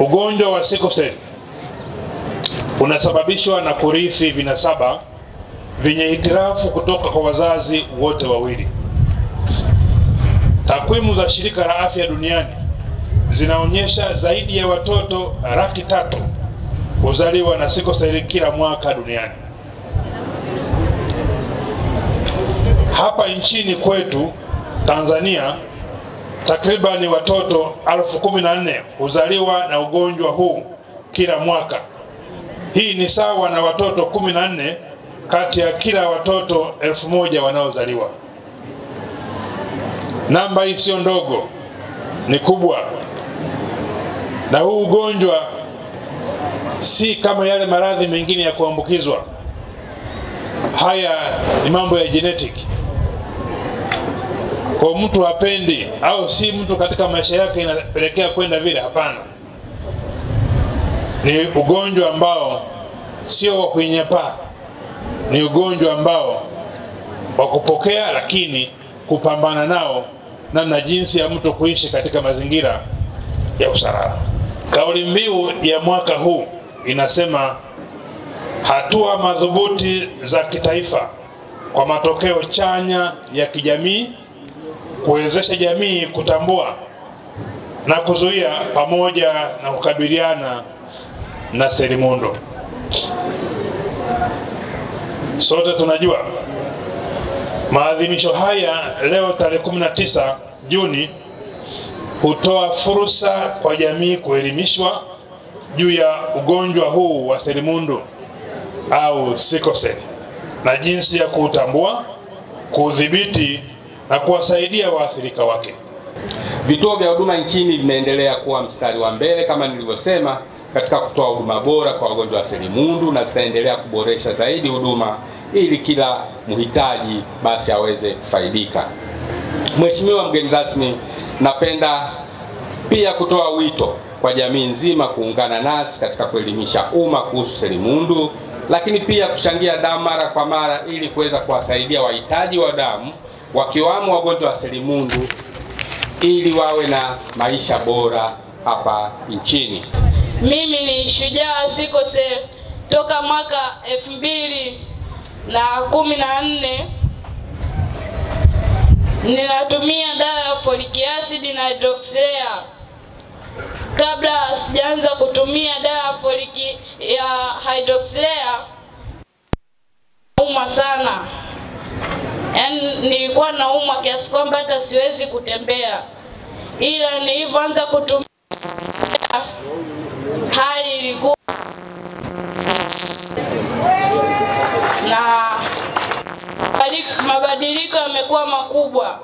Ugonjwa wa sickle cell unasababishwa na kurithi vinasaba vyenye hitilafu kutoka kwa wazazi wote wawili. Takwimu za Shirika la Afya Duniani zinaonyesha zaidi ya watoto 300,000 huzaliwa na sickle cell kila mwaka duniani. Hapa nchini kwetu Tanzania, takribani watoto 14,000 huzaliwa na ugonjwa huu kila mwaka. Hii ni sawa na watoto 14 kati ya kila watoto 1,000 wanaozaliwa. Namba hii sio ndogo, ni kubwa. Na huu ugonjwa si kama yale maradhi mengine ya kuambukizwa. Haya ni mambo ya genetic. Kwa mtu hapendi au si mtu katika maisha yake inapelekea kwenda vile, hapana. Ni ugonjwa ambao sio wa kunyanyapaa. Ni ugonjwa ambao wa kupokea, lakini kupambana nao namna jinsi ya mtu kuishi katika mazingira ya usalama. Kauli mbiu ya mwaka huu inasema hatua madhubuti za kitaifa kwa matokeo chanya ya kijamii, kuwezesha jamii kutambua na kuzuia pamoja na kukabiliana na selimundu. Sote tunajua maadhimisho haya leo tarehe 19 Juni hutoa fursa kwa jamii kuelimishwa juu ya ugonjwa huu wa selimundu au sickle cell na jinsi ya kuutambua, kuudhibiti na kuwasaidia waathirika wake. Vituo vya huduma nchini vimeendelea kuwa mstari wa mbele kama nilivyosema katika kutoa huduma bora kwa wagonjwa wa selimundu, na zitaendelea kuboresha zaidi huduma ili kila mhitaji basi aweze kufaidika. Mheshimiwa mgeni rasmi, napenda pia kutoa wito kwa jamii nzima kuungana nasi katika kuelimisha umma kuhusu selimundu, lakini pia kuchangia damu mara kwa mara ili kuweza kuwasaidia wahitaji wa damu wakiwamo wagonjwa wa selimundu ili wawe na maisha bora hapa nchini. Mimi ni shujaa sickle cell toka mwaka 2014. Ninatumia dawa ya folic acid na hydroxyurea. Kabla sijaanza kutumia dawa ya hydroxyurea, naumwa sana. Yaani nilikuwa naumwa kiasi kwamba hata siwezi kutembea. Ila nilivyoanza kutumia hali ilikuwa na mabadiliko yamekuwa makubwa.